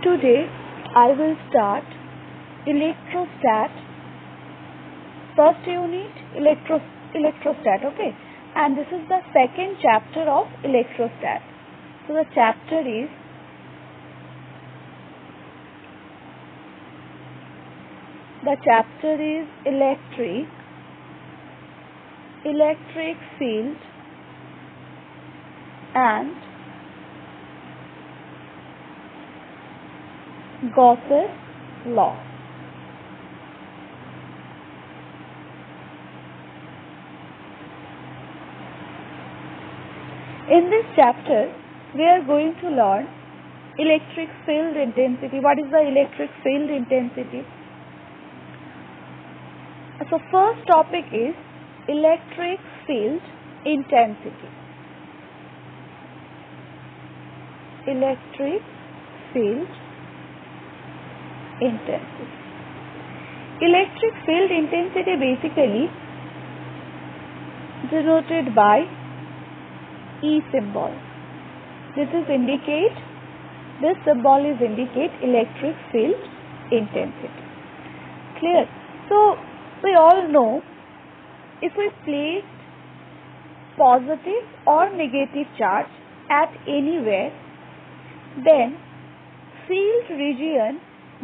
Today I will start electrostat, first unit electrostat, okay, and this is the second chapter of electrostat. So the chapter is electric field and Gauss's law. In this chapter, we are going to learn electric field intensity. What is the electric field intensity? So first topic is electric field intensity. Electric field intensity. Electric field intensity basically denoted by E symbol. This symbol is indicate electric field intensity. Clear? So we all know if we place positive or negative charge at anywhere, then field region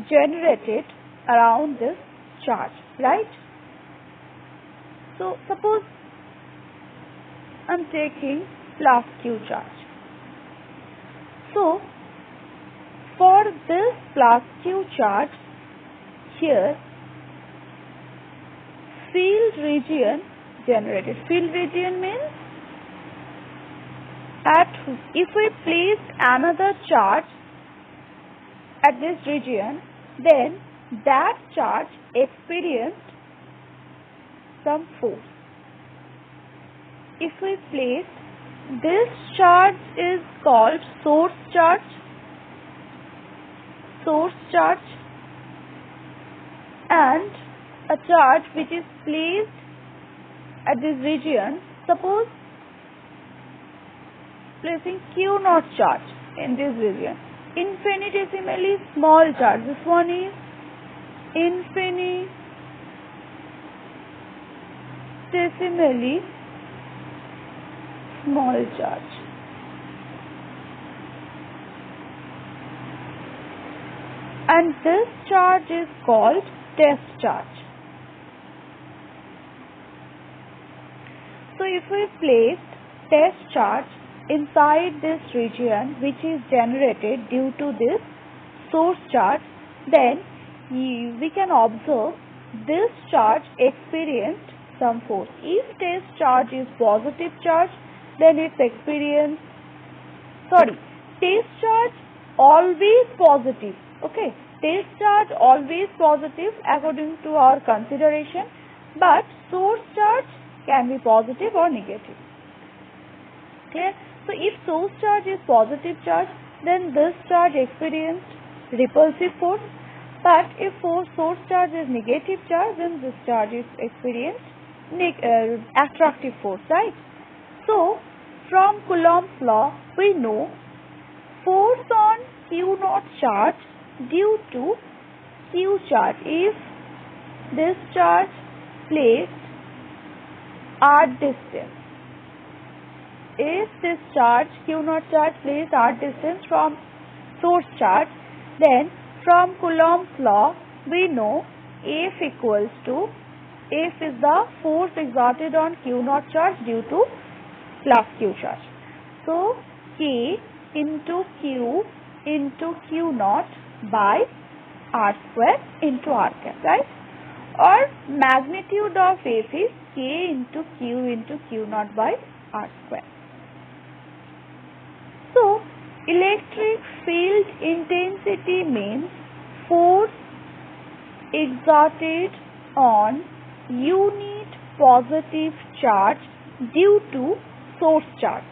generated around this charge, right? So suppose I am taking plus Q charge. So for this plus Q charge here, field region generated. Field region means if we place another charge at this region, then that charge experienced some force. If we place this charge is called source charge, and a charge which is placed at this region, suppose placing Q naught charge in this region, infinitesimally small charge. This one is infinitesimally small charge. And this charge is called test charge. So if we place test charge inside this region which is generated due to this source charge, then we can observe this charge experienced some force. If test charge is positive charge, then it's test charge always positive, okay, test charge always positive according to our consideration, but source charge can be positive or negative. Clear? So if source charge is positive charge, then this charge experienced repulsive force, but if source charge is negative charge, then this charge is experienced attractive force, right? So from Coulomb's law, we know force on Q naught charge due to Q charge. If this charge placed at distance, if this charge Q naught charge placed at distance from source charge, then from Coulomb's law we know F equals to, F is the force exerted on Q naught charge due to plus Q charge. So K into Q naught by R square into R cap, right? Or magnitude of F is K into Q naught by R square. So electric field intensity means force exerted on unit positive charge due to source charge.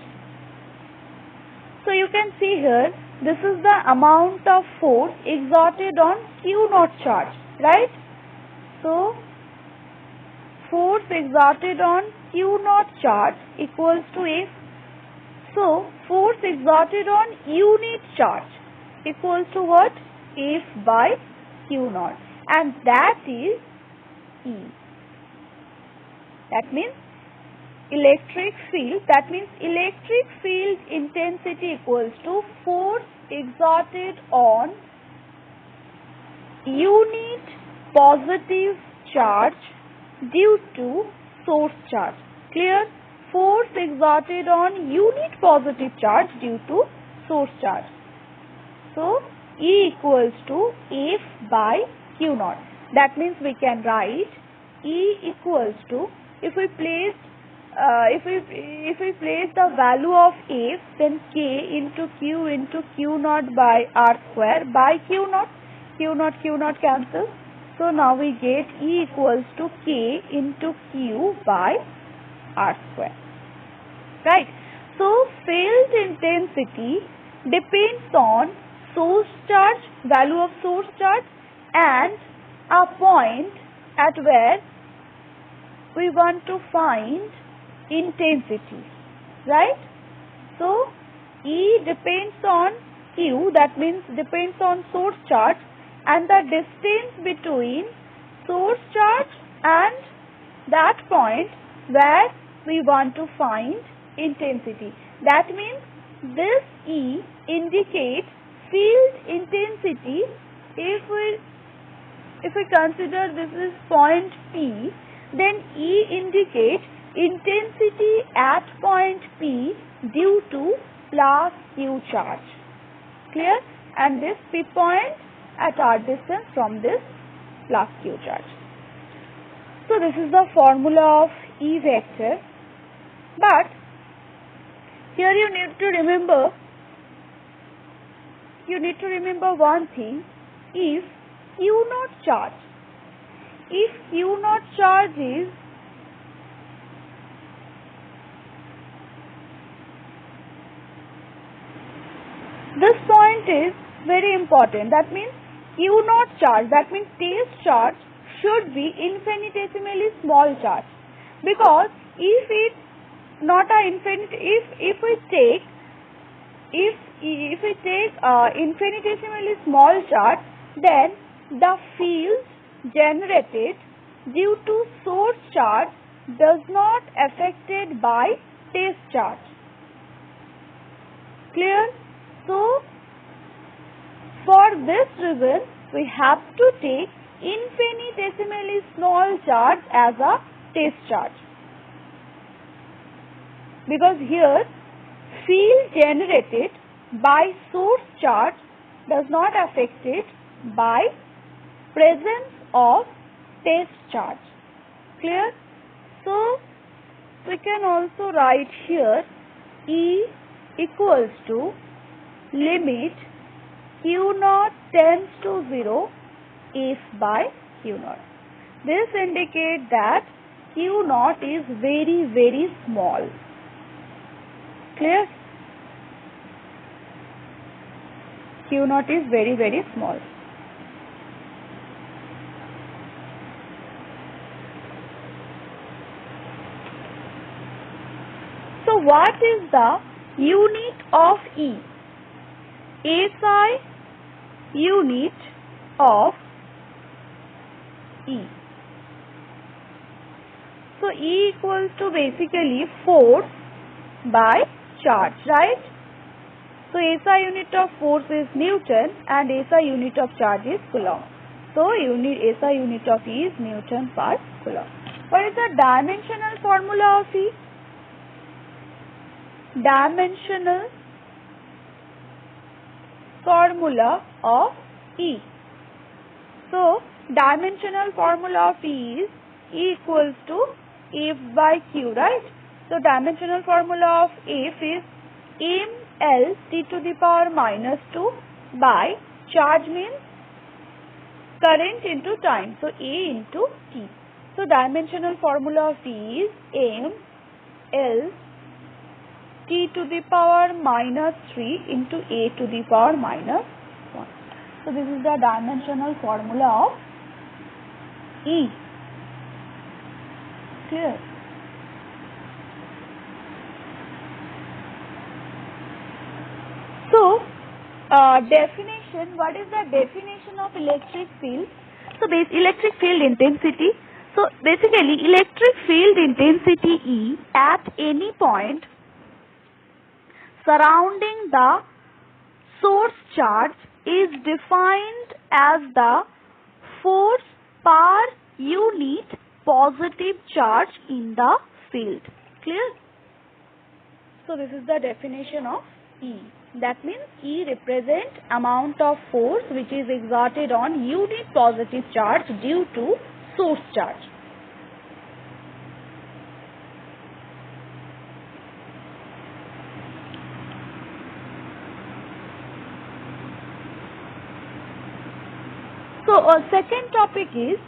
So you can see here, this is the amount of force exerted on Q naught charge, right? So force exerted on Q naught charge equals to F. So force exerted on unit charge equals to what? F by Q naught, and that is E. That means electric field, intensity equals to force exerted on unit positive charge due to source charge. Clear? Force exerted on unit positive charge due to source charge. So, E equals to F by Q naught. That means we can write E equals to, if we place the value of F, then K into Q naught by R square by Q naught. Q naught cancels. So now we get E equals to K into Q by R square. Right. So field intensity depends on source charge, value of source charge, and a point at where we want to find intensity. Right. So E depends on Q, that means depends on source charge, and the distance between source charge and that point where we want to find intensity. That means this E indicates field intensity. If we consider this is point P, then E indicates intensity at point P due to plus Q charge. Clear? And this P point at our distance from this plus Q charge. So this is the formula of E vector. But here you need to remember one thing. If Q naught charge is this point is very important. That means Q naught charge, that means test charge should be infinitesimally small charge, because if it's not a if we take infinitesimally small charge, then the field generated due to source charge does not affected by test charge. Clear? So for this reason we have to take infinitesimally small charge as a test charge, because here field generated by source charge does not affected by presence of test charge. Clear? So we can also write here E equals to limit Q naught tends to 0 F by Q naught. This indicates that Q naught is very, very small. Clear? Q naught is very, very small. So what is the unit of E? SI unit of E. So E equals to basically force by charge, right? So SI unit of force is Newton and SI unit of charge is Coulomb. So SI unit of E is Newton per Coulomb. What is the dimensional formula of E? Dimensional formula of E. So dimensional formula of E is E equals to F by Q, right? So dimensional formula of F is mL T to the power minus 2 by charge means current into time. So A into T. So dimensional formula of E is mL T to the power minus 3 into A to the power minus 1. So this is the dimensional formula of E. Clear? So definition. What is the definition of electric field? So electric field intensity. So basically electric field intensity E at any point surrounding the source charge is defined as the force per unit positive charge in the field. Clear? So this is the definition of E. That means E represents amount of force which is exerted on unit positive charge due to source charge. So second topic is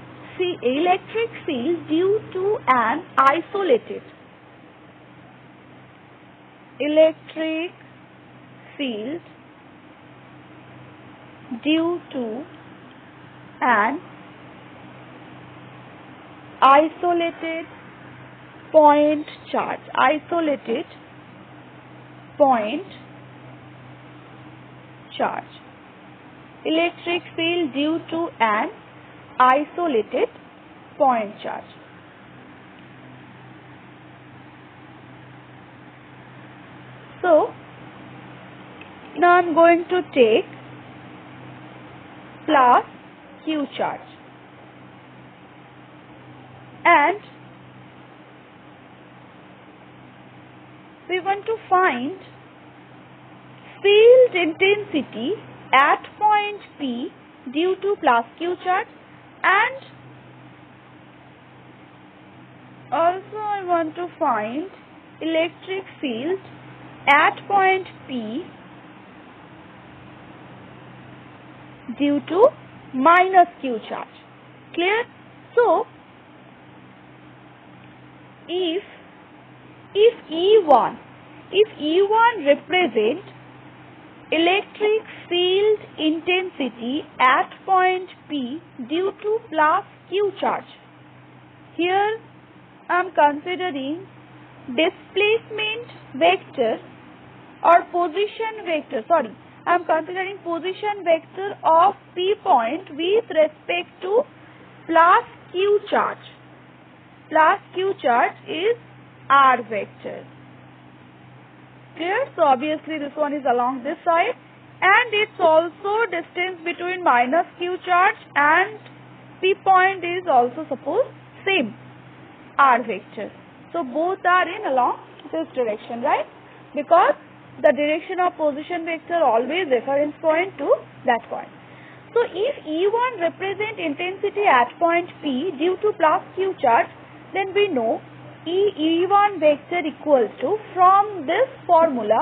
electric field due to an isolated electric field due to an isolated point charge. Isolated point charge. Electric field due to an isolated point charge. So now I am going to take plus Q charge and we want to find field intensity at point P due to plus Q charge, and also I want to find electric field at point P due to minus Q charge. Clear? So if E1 represent electric field intensity at point P due to plus Q charge, here I am considering displacement vector or position vector, I am considering position vector of P point with respect to plus Q charge. Plus Q charge is R vector. Clear? So obviously this one is along this side, and it's also distance between minus Q charge and P point is also suppose same R vector. So both are in along this direction, right? Because the direction of position vector always reference point to that point. So if E1 represent intensity at point P due to plus Q charge, then we know E1 vector equals to, from this formula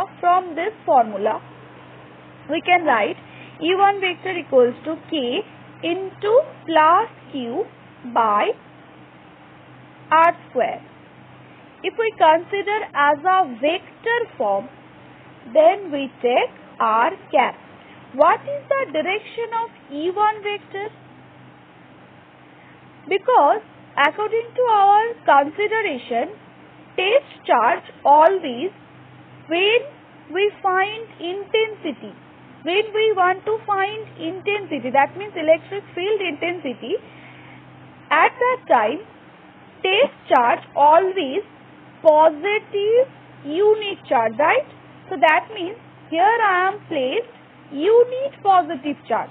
we can write E1 vector equals to K into plus Q by R square. If we consider as a vector form, then we take R cap. What is the direction of E1 vector? Because according to our consideration, test charge always, when we find intensity, when we want to find intensity, that means electric field intensity, at that time test charge always positive unit charge, right? So that means here I am placed unit positive charge,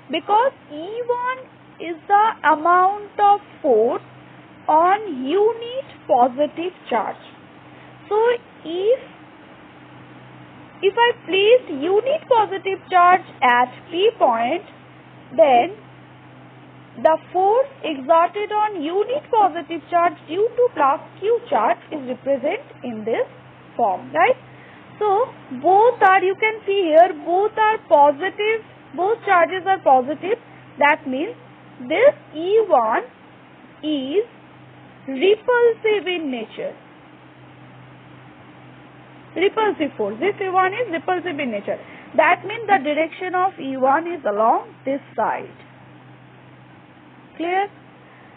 because E1 is the amount of force on unit positive charge. So if I place unit positive charge at P point, then the force exerted on unit positive charge due to plus Q charge is represented in this form, right? So both are, you can see here, both are positive, both charges are positive. That means this E1 is repulsive in nature. Repulsive force. This E1 is repulsive in nature. That means the direction of E1 is along this side. Clear?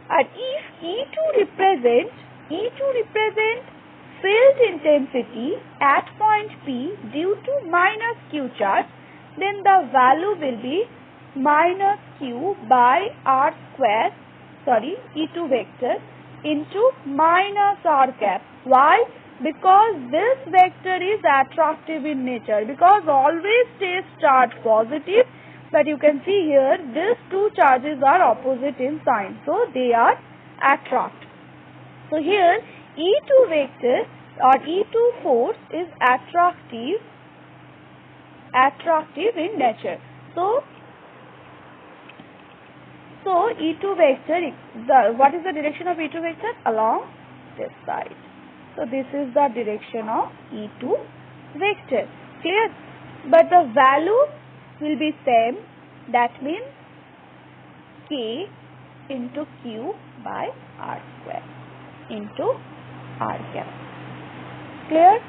And if E2 represents field intensity at point P due to minus Q charge, then the value will be minus q by r square, E2 vector into minus r cap. Why? Because this vector is attractive in nature, because always stays charge positive, but you can see here these two charges are opposite in sign, so they are attract. So here E2 vector or E2 force is attractive in nature. So E2 vector, what is the direction of E2 vector? Along this side. So this is the direction of E2 vector. Clear? But the value will be same. That means K into Q by R square into R cap. Clear?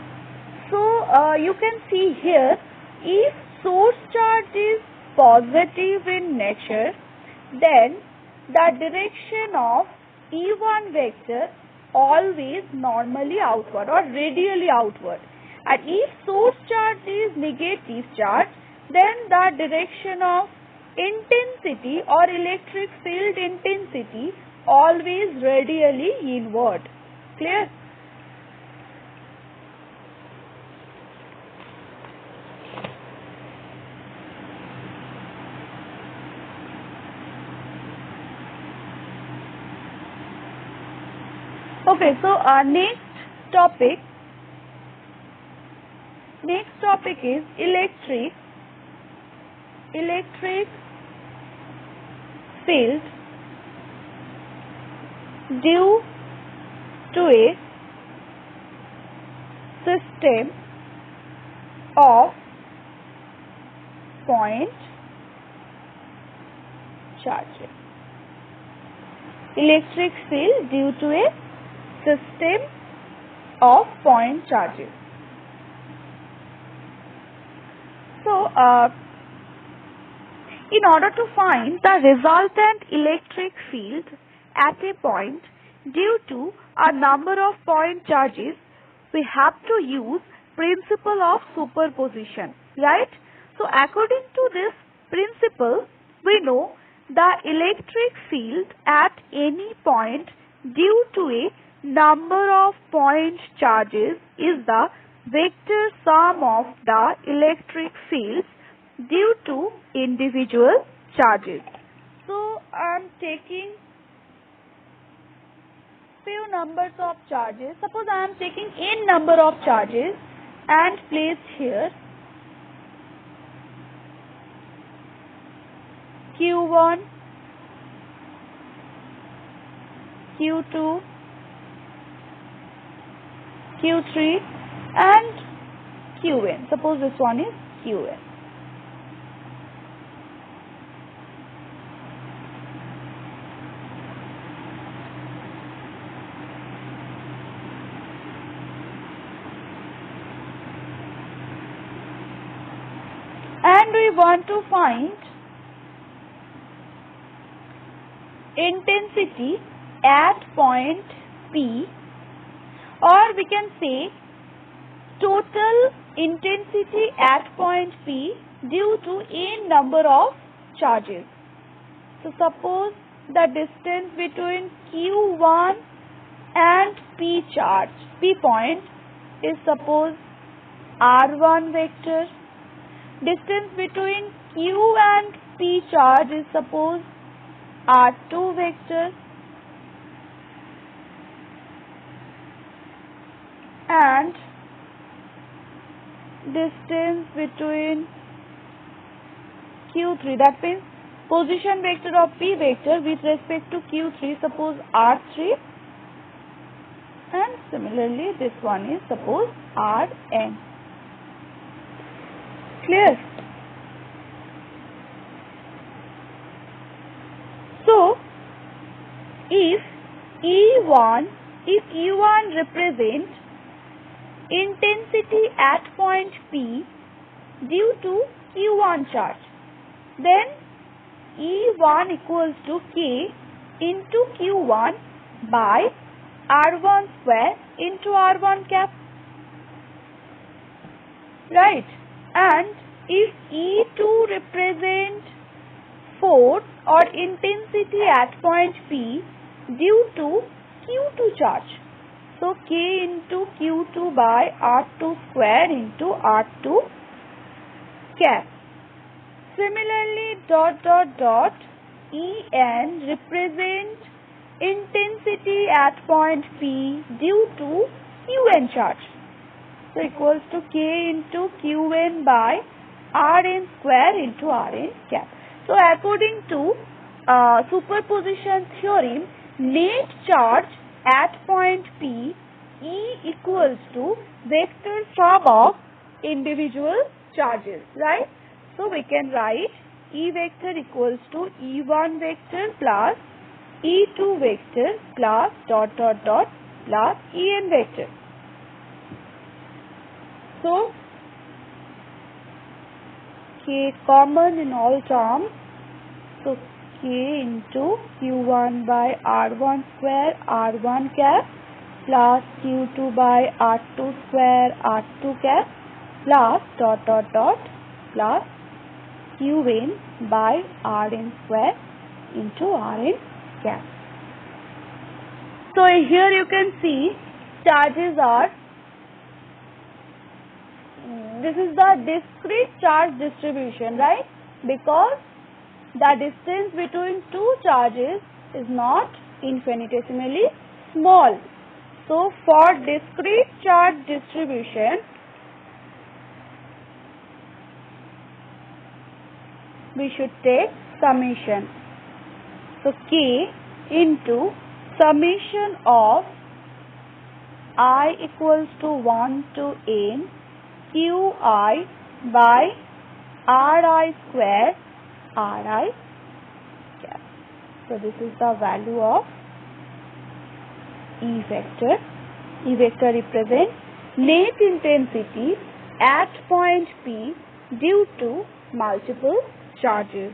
So you can see here, if source charge is positive in nature, then the direction of E1 vector always normally outward or radially outward. And if source charge is negative charge, then the direction of intensity or electric field intensity always radially inward. Clear? Okay, so our next topic is electric field due to a system of point charges. Electric field due to a system of point charges. So, in order to find the resultant electric field at a point due to a number of point charges, we have to use principle of superposition, right? So, according to this principle, we know the electric field at any point due to a number of point charges is the vector sum of the electric fields due to individual charges. So, I am taking few numbers of charges. Suppose I am taking n number of charges and placed here Q1, Q2, Q3 and Qn. Suppose this one is Qn. And we want to find intensity at point P, or we can say total intensity at point P due to n number of charges. So, suppose the distance between Q1 and P charge, P point is suppose R1 vector. Distance between Q and P charge is suppose R2 vector. And distance between Q3, that means position vector of P vector with respect to Q3, suppose R3, and similarly this one is suppose Rn. Clear? So, if E1 represents intensity at point P due to Q1 charge, then E1 equals to K into Q1 by R1 square into R1 cap, right? And if E2 represents force or intensity at point P due to Q2 charge. So K into Q2 by R2 square into R2 cap. Similarly, En represents intensity at point P due to Qn charge. So equals to K into Qn by Rn square into Rn cap. So according to superposition theorem, net charge at point P E equals to vector sum of individual charges, right? So we can write E vector equals to E1 vector plus E2 vector plus plus En vector. So K common in all terms. So K into Q1 by R1 square R1 cap plus Q2 by R2 square R2 cap plus plus Qn by Rn square into Rn cap. So here you can see charges are, this is the discrete charge distribution, right? Because the distance between two charges is not infinitesimally small. So for discrete charge distribution, we should take summation. So K into summation of I equals to 1 to n Qi by Ri square Ri cap. So this is the value of E vector. E vector represents net intensity at point P due to multiple charges.